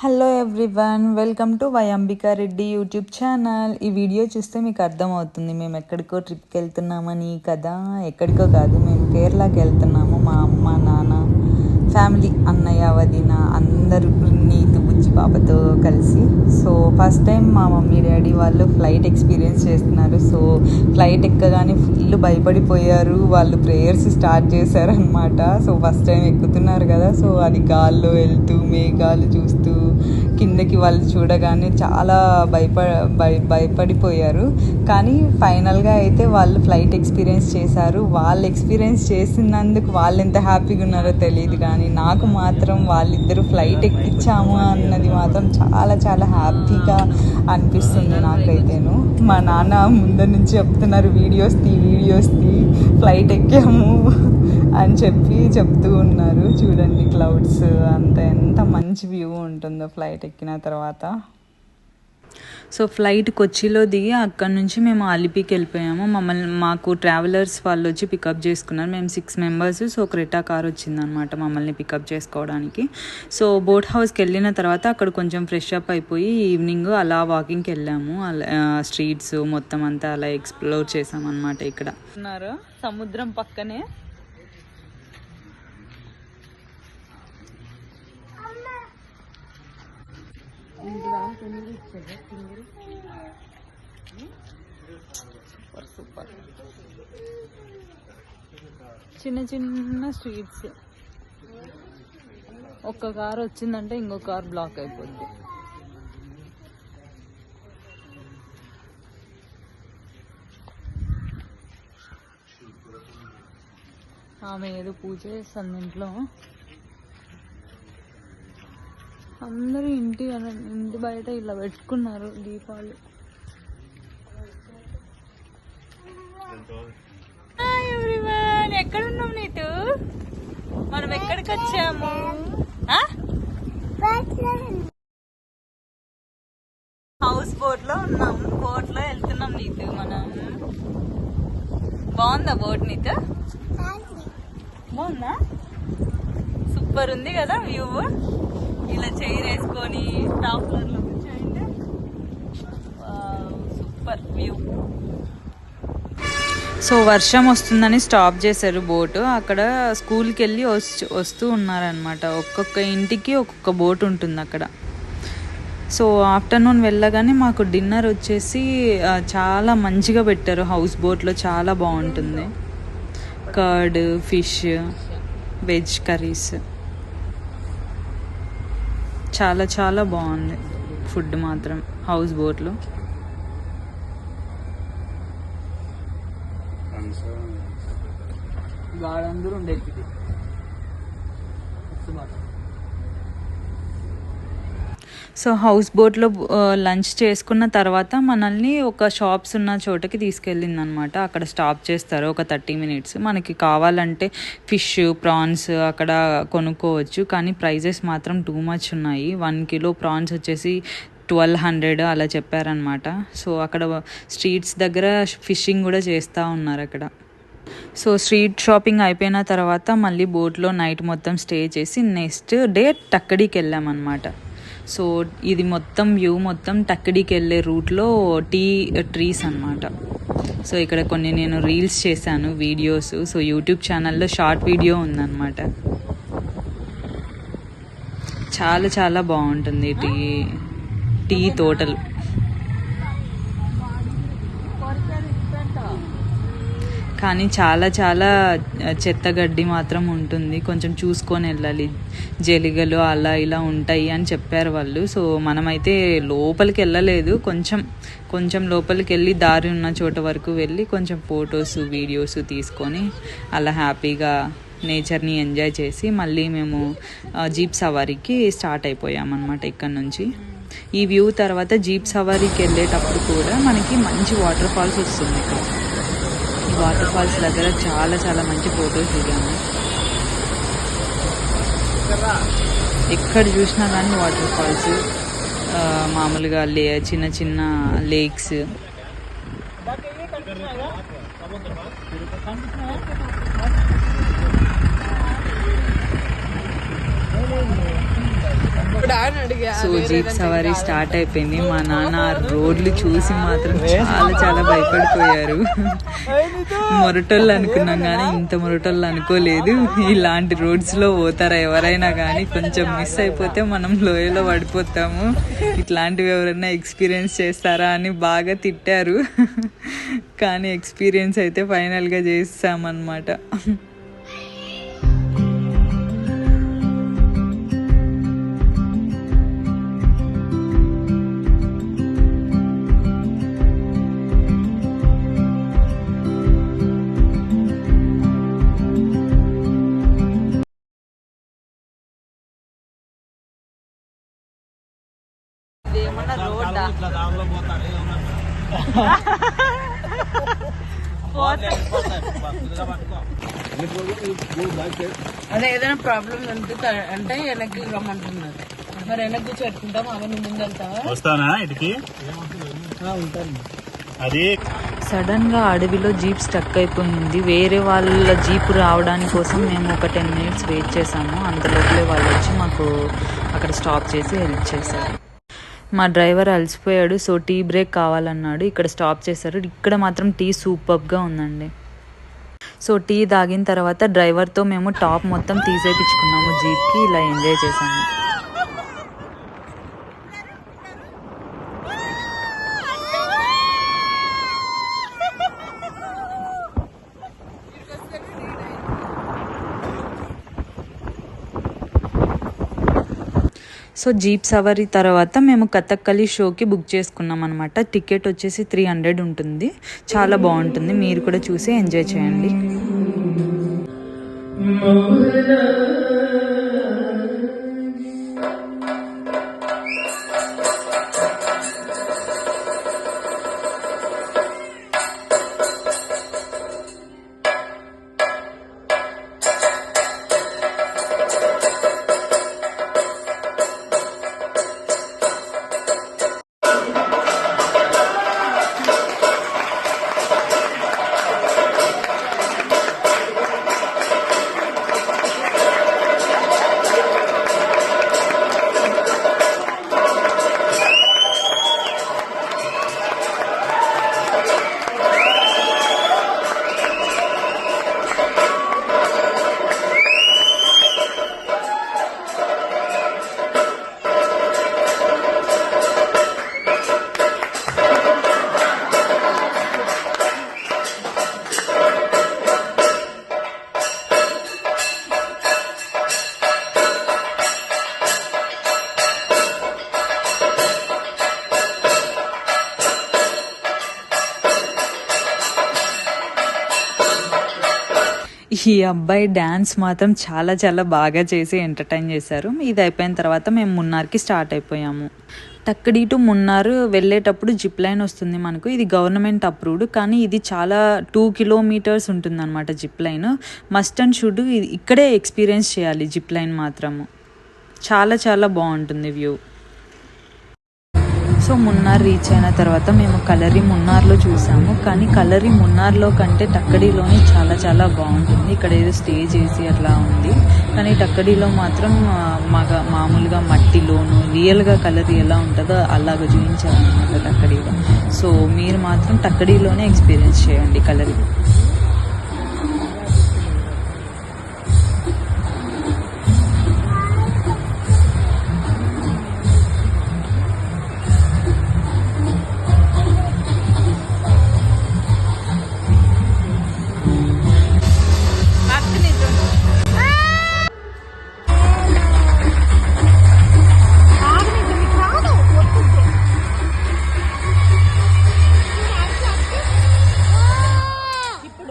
Hello everyone, welcome to Y Ambika Reddy YouTube channel. ఈ video చూస్తే మీకు అర్థమవుతుంది మేము ఎక్కడికో ట్రిప్కి వెళ్తున్నామని కదా. ఎక్కడికో కాదు, మేము కేరళకి వెళ్తున్నాము. మా అమ్మ నాన్న ఫ్యామిలీ, అన్నయ్య వదిన అందరూ, నీతు బుజ్జి పాపతో కలిసి. సో ఫస్ట్ టైం మా మమ్మీ డాడీ వాళ్ళు ఫ్లైట్ ఎక్స్పీరియన్స్ చేస్తున్నారు. సో ఫ్లైట్ ఎక్కగానే ఫుల్ భయపడిపోయారు. వాళ్ళు ప్రేయర్స్ స్టార్ట్ చేశారనమాట. సో ఫస్ట్ టైం ఎక్కుతున్నారు కదా, సో అది గాల్లో వెళ్తూ మేఘాలు చూస్తూ కిందకి వాళ్ళు చూడగానే చాలా భయపడిపోయారు. కానీ ఫైనల్గా అయితే వాళ్ళు ఫ్లైట్ ఎక్స్పీరియన్స్ చేశారు. వాళ్ళు ఎక్స్పీరియన్స్ చేసినందుకు వాళ్ళు ఎంత హ్యాపీగా ఉన్నారో తెలియదు, కానీ నాకు మాత్రం వాళ్ళిద్దరూ ఫ్లైట్ ఎక్కించాము అన్నది మాత్రం చాలా చాలా హ్యాపీగా అనిపిస్తుంది నాకైతేను. మా నాన్న ముందర నుంచి చెప్తున్నారు, వీడియోస్ తీ ఫ్లైట్ ఎక్కాము అని చెప్తూ ఉన్నారు. చూడండి క్లౌడ్స్ అంతా ఎంత మంచి వ్యూ ఉంటుందో ఫ్లైట్ ఎక్కిన తర్వాత. సో ఫ్లైట్ కొచ్చిలో దిగి అక్కడ నుంచి మేము అలిపికి వెళ్ళిపోయాము. మాకు ట్రావెలర్స్ వాళ్ళు వచ్చి పికప్ చేసుకున్నారు. మేము 6 మెంబర్స్. సో క్రెటా కార్ వచ్చిందనమాట మమ్మల్ని పికప్ చేసుకోవడానికి. సో బోట్ హౌస్కి వెళ్ళిన తర్వాత అక్కడ కొంచెం ఫ్రెష్ అప్ అయిపోయి ఈవినింగ్ అలా వాకింగ్కి వెళ్ళాము. అలా స్ట్రీట్స్ మొత్తం అంతా అలా ఎక్స్ప్లోర్ చేసామన్నమాట. ఇక్కడ ఉన్నారు సముద్రం పక్కనే. సూపర్ చిన్న చిన్న స్ట్రీట్స్. ఒక్క కార్ వచ్చిందంటే ఇంకో కార్ బ్లాక్ అయిపోద్ది. ఆమె ఏదో పూజ చేస్తుంది ఇంట్లో. అందరూ ఇంటి బయట ఇలా పెట్టుకున్నారు దీపాలు. ఎక్కడున్నాం నీటు? మనం ఎక్కడికి వచ్చాము? హౌస్ బోట్ లో ఉన్నాం. బోట్ లో వెళ్తున్నాం నీటు. మనం బాగుందా బోట్ నీటు? బాగుందా? సూపర్ ఉంది కదా వ్యూ. ఇలా చైర్ వేసుకొని టాప్ ఫ్లోర్ లో కూర్చోండి. Super view. సో వర్షం వస్తుందని స్టాప్ చేశారు బోటు. అక్కడ స్కూల్కి వెళ్ళి వస్తూ ఉన్నారనమాట. ఒక్కొక్క ఇంటికి ఒక్కొక్క బోట్ ఉంటుంది అక్కడ. సో ఆఫ్టర్నూన్ వెళ్ళగానే మాకు డిన్నర్ వచ్చేసి చాలా మంచిగా పెట్టారు హౌస్ బోట్లో. చాలా బాగుంటుంది. కర్డ్, ఫిష్, వెజ్ కర్రీస్, చాలా చాలా బాగుంది ఫుడ్ మాత్రం హౌస్ బోట్లో. సో హౌస్ బోట్లో లంచ్ చేసుకున్న తర్వాత మనల్ని ఒక షాప్స్ ఉన్న చోటకి తీసుకెళ్ళింది అనమాట. అక్కడ స్టాప్ చేస్తారు ఒక 30 minutes. మనకి కావాలంటే ఫిష్, ప్రాన్స్ అక్కడ కొనుక్కోవచ్చు. కానీ ప్రైజెస్ మాత్రం టూ మచ్ ఉన్నాయి. 1 kilo ప్రాన్స్ వచ్చేసి 1200 అలా చెప్పారనమాట. సో అక్కడ స్ట్రీట్స్ దగ్గర ఫిషింగ్ కూడా చేస్తూ ఉన్నారు అక్కడ. సో స్ట్రీట్ షాపింగ్ అయిపోయిన తర్వాత మళ్ళీ బోట్లో నైట్ మొత్తం స్టే చేసి నెక్స్ట్ డే టక్కడికి వెళ్ళామన్నమాట. సో ఇది మొత్తం వ్యూ మొత్తం టక్కడికి వెళ్ళే రూట్లో టీ ట్రీస్ అనమాట. సో ఇక్కడ కొన్ని నేను రీల్స్ చేశాను, వీడియోస్. సో యూట్యూబ్ ఛానల్లో షార్ట్ వీడియో ఉందన్నమాట. చాలా చాలా బాగుంటుంది టీ తోటలు. కానీ చాలా చాలా చెత్తగడ్డి మాత్రం ఉంటుంది. కొంచెం చూసుకొని వెళ్ళాలి. జలిగలు అలా ఇలా ఉంటాయి అని చెప్పారు వాళ్ళు. సో మనమైతే లోపలికి వెళ్ళలేదు. కొంచెం లోపలికి వెళ్ళి దారి ఉన్న చోట వరకు వెళ్ళి కొంచెం ఫొటోస్, వీడియోస్ తీసుకొని అలా హ్యాపీగా నేచర్ని ఎంజాయ్ చేసి మళ్ళీ మేము జీప్ సవారీకి స్టార్ట్ అయిపోయామన్నమాట ఇక్కడ నుంచి. ఈ వ్యూ తర్వాత జీప్ సవారీకి వెళ్ళేటప్పుడు కూడా మనకి మంచి వాటర్ ఫాల్స్ వస్తుంది. ఇక్కడ వాటర్ ఫాల్స్ దగ్గర చాలా చాలా మంచి ఫొటోస్ దిగాము. ఎక్కడ చూసినా కానీ వాటర్ ఫాల్స్, మామూలుగా చిన్న చిన్న లేక్స్. ఇప్పుడు సో జీప్ సవారీ స్టార్ట్ అయిపోయింది. మా నాన్న రోడ్లు చూసి మాత్రం చాలా చాలా భయపడిపోయారు. మొరటోళ్ళు అనుకున్నాం కానీ ఇంత మొరటోళ్ళు అనుకోలేదు. ఇలాంటి రోడ్స్ లో పోతారా ఎవరైనా కానీ, కొంచెం మిస్ అయిపోతే మనం లోయలో పడిపోతాము. ఇట్లాంటివి ఎవరైనా ఎక్స్పీరియన్స్ చేస్తారా అని బాగా తిట్టారు. కానీ ఎక్స్పీరియన్స్ అయితే ఫైనల్గా చేస్తామన్నమాట. అదే ఏదైనా ప్రాబ్లం అంటే వెనక్కి రమ్మంటున్నారు. మరి వెనక్కి కూర్చోట్టుకుంటాం. అవి నువ్వు ముందు వెళ్తావా? వస్తానా ఇటుకి? అది సడన్ గా అడవిలో జీప్ స్టక్ అయిపోయింది. వేరే వాళ్ళ జీప్ రావడానికి కోసం మేము ఒక 10 minutes వెయిట్ చేసాము. అంతలోపలే వాళ్ళు వచ్చి మాకు అక్కడ స్టాప్ చేసి హెల్ప్ చేశారు. మా డ్రైవర్ అలసిపోయాడు, సో టీ బ్రేక్ కావాలన్నాడు. ఇక్కడ స్టాప్ చేశారు. ఇక్కడ మాత్రం టీ సూపర్గా ఉందండి. సో టీ తాగిన తర్వాత డ్రైవర్తో మేము టాప్ మొత్తం తీసేపించుకున్నాము జీప్కి. ఇలా ఎంజాయ్ చేసాము. సో జీప్ సవారీ తర్వాత మేము కథక్కలి షోకి బుక్ చేసుకున్నాం అనమాట. టికెట్ వచ్చేసి 300 ఉంటుంది. చాలా బాగుంటుంది. మీరు కూడా చూసి ఎంజాయ్ చేయండి. ఈ అబ్బాయి డ్యాన్స్ మాత్రం చాలా చాలా బాగా చేసి ఎంటర్టైన్ చేశారు. ఇది అయిపోయిన తర్వాత మేము మున్నార్కి స్టార్ట్ అయిపోయాము. టక్కడి టు మున్నార్ వెళ్ళేటప్పుడు జిప్ లైన్ వస్తుంది మనకు. ఇది గవర్నమెంట్ అప్రూవ్డ్, కానీ ఇది చాలా 2 kilometers ఉంటుంది అనమాట zip line. Must and should ఇక్కడే ఎక్స్పీరియన్స్ చేయాలి జిప్ లైన్ మాత్రము. చాలా చాలా బాగుంటుంది వ్యూ. సో మున్నార్ రీచ్ అయిన తర్వాత మేము కలరి మున్నార్లో చూసాము. కానీ కలరి మున్నార్లో కంటే టక్కడిలోనే చాలా చాలా బాగుంటుంది. ఇక్కడ ఏదో స్టే చేసి అట్లా ఉంది, కానీ టక్కడిలో మాత్రం మామూలుగా మట్టిలోను రియల్గా కలరి ఎలా ఉంటుందో అలాగ చూపించారనమాట టక్కడిలో. సో మీరు మాత్రం టక్కడిలోనే ఎక్స్పీరియన్స్ చేయండి కలరి. ఇప్పుడు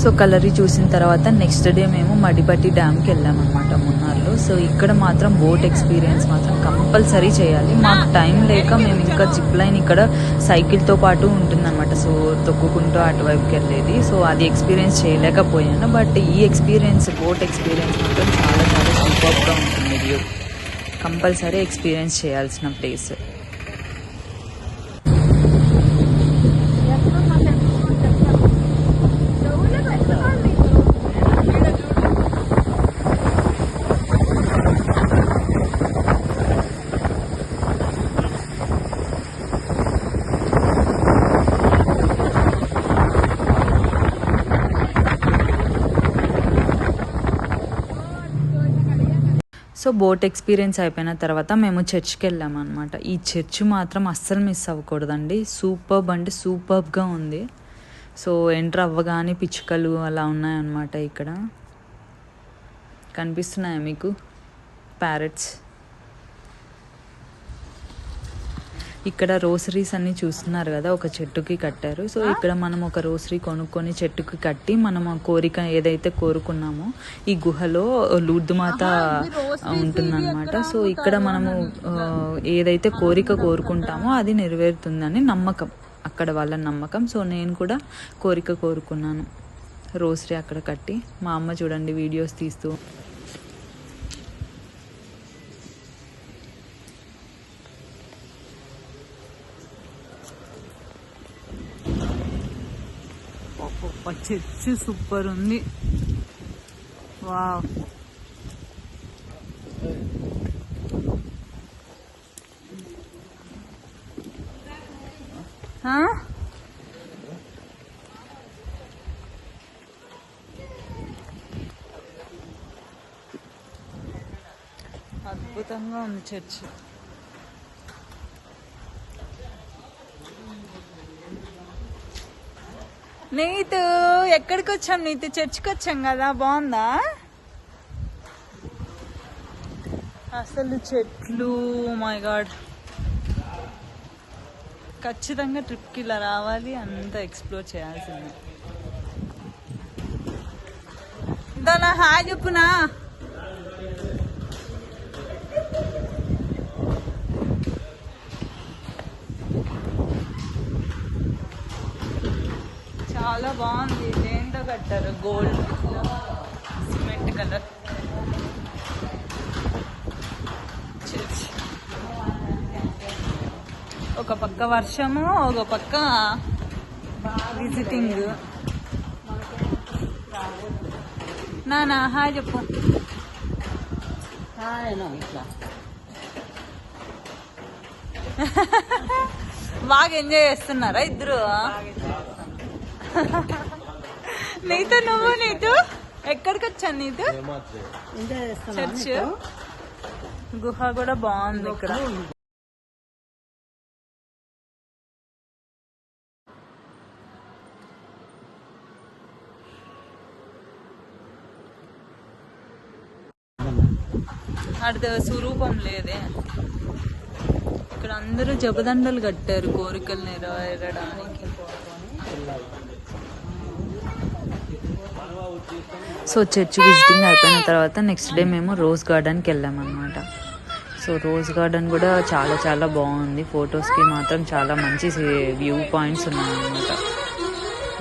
సో కలరి చూసిన తర్వాత నెక్స్ట్ డే మేము మడిపట్టి డ్యామ్కి వెళ్ళామన్నమాట మున్నార్లో. సో ఇక్కడ మాత్రం బోట్ ఎక్స్పీరియన్స్ మాత్రం కంపల్సరీ చేయాలి. మాకు టైం లేక మేము ఇంకా జిప్ లైన్ ఇక్కడ సైకిల్తో పాటు ఉంటుందన్నమాట. సో తొక్కుకుంటూ అటువైపుకి వెళ్ళేది. సో అది ఎక్స్పీరియన్స్ చేయలేకపోయాను. బట్ ఈ ఎక్స్పీరియన్స్ బోట్ ఎక్స్పీరియన్స్ మాత్రం చాలా చాలా సూపర్గా ఉంటుంది. వ్యూ కంపల్సరీ ఎక్స్పీరియన్స్ చేయాల్సిన ప్లేస్. సో బోట్ ఎక్స్పీరియన్స్ అయిపోయిన తర్వాత మేము చర్చ్కి వెళ్ళాము అనమాట. ఈ చర్చ్ మాత్రం అస్సలు మిస్ అవ్వకూడదండి. సూపర్బ్ అంటే సూపర్బ్గా ఉంది. సో ఎంటర్ అవ్వగానే పిచ్చుకలు అలా ఉన్నాయన్నమాట. ఇక్కడ కనిపిస్తున్నాయా మీకు ప్యారెట్స్? ఇక్కడ రోసరీస్ అన్ని చూస్తున్నారు కదా, ఒక చెట్టుకి కట్టారు. సో ఇక్కడ మనం ఒక రోసరీ కొనుక్కొని చెట్టుకి కట్టి మనం కోరిక ఏదైతే కోరుకున్నామో ఈ గుహలో లూర్దుమాత ఉంటుందన్నమాట. సో ఇక్కడ మనము ఏదైతే కోరిక కోరుకుంటామో అది నెరవేరుతుందని నమ్మకం, అక్కడ వాళ్ళ నమ్మకం. సో నేను కూడా కోరిక కోరుకున్నాను, రోసరీ అక్కడ కట్టి. మా అమ్మ చూడండి వీడియోస్ తీస్తూ. చర్చ్ సూపర్ ఉంది. వావ్, అద్భుతంగా ఉంది చర్చ్. నీతు ఎక్కడికి వచ్చాం? నీతు చర్చికి వచ్చాం కదా, బాగుందా? అసలు చెట్లు, మై గాడ్, ఖచ్చితంగా ట్రిప్కి ఇలా రావాలి, అంతా ఎక్స్ప్లోర్ చేయాల్సిందే. దాని హాయ్ చెప్పునా. చాలా బాగుంది. దేంతో కట్టారు? Gold cement colour church. ఒక పక్క వర్షము, ఒక పక్క విజిటింగ్. నానా హాయ్ చెప్పు. బాగా ఎంజాయ్ చేస్తున్నారా ఇద్దరు? నీతో నువ్వు నీతో ఎక్కడికి వచ్చాను? నీతో చర్చ్ గుహ కూడా బాగుంది ఇక్కడ. అటు స్వరూపం లేదే. ఇక్కడ అందరూ జపదండలు కట్టారు కోరికలు నెరవేరడానికి. సో చర్చ్ విజిటింగ్ అయిపోయిన తర్వాత నెక్స్ట్ డే మేము రోజ్ గార్డెన్కి వెళ్ళామన్నమాట. సో రోజ్ గార్డెన్ కూడా చాలా చాలా బాగుంది. ఫొటోస్కి మాత్రం చాలా మంచి వ్యూ పాయింట్స్ ఉన్నాయన్నమాట.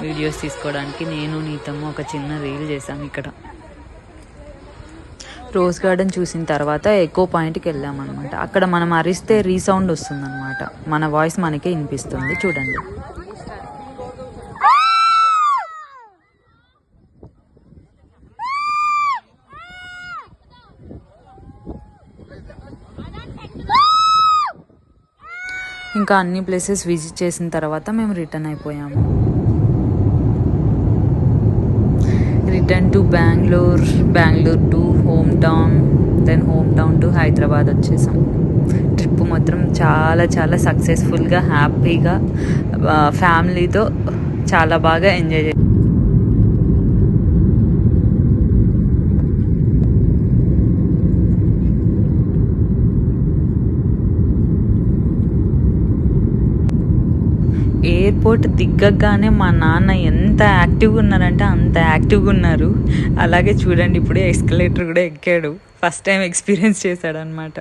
వీడియోస్ తీసుకోవడానికి నేను నీతమ్మ ఒక చిన్న రీల్ చేసాం ఇక్కడ. రోజ్ గార్డెన్ చూసిన తర్వాత ఎకో పాయింట్కి వెళ్ళామన్నమాట. అక్కడ మనం అరిస్తే రీసౌండ్ వస్తుందన్నమాట, మన వాయిస్ మనకే వినిపిస్తుంది. చూడండి. ఇంకా అన్ని ప్లేసెస్ విజిట్ చేసిన తర్వాత మేము రిటర్న్ అయిపోయాము. Return to Bengaluru to home town, then home town to Hyderabad వచ్చేసాం. ట్రిప్ మాత్రం చాలా చాలా సక్సెస్ఫుల్గా, హ్యాపీగా, ఫ్యామిలీతో చాలా బాగా ఎంజాయ్ చేసాం. ఎయిర్పోర్ట్ దిగ్గగానే మా నాన్న ఎంత యాక్టివ్గా ఉన్నారంటే అంత యాక్టివ్గా ఉన్నారు. అలాగే చూడండి ఇప్పుడు ఎస్కలేటర్ కూడా ఎక్కాడు, ఫస్ట్ టైం ఎక్స్పీరియన్స్ చేశాడనమాట.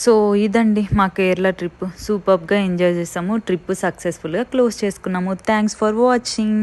సో ఇదండి మా కేరళ ట్రిప్. సూపర్గా ఎంజాయ్ చేసాము, ట్రిప్ సక్సెస్ఫుల్గా క్లోజ్ చేసుకున్నాము. Thanks for watching.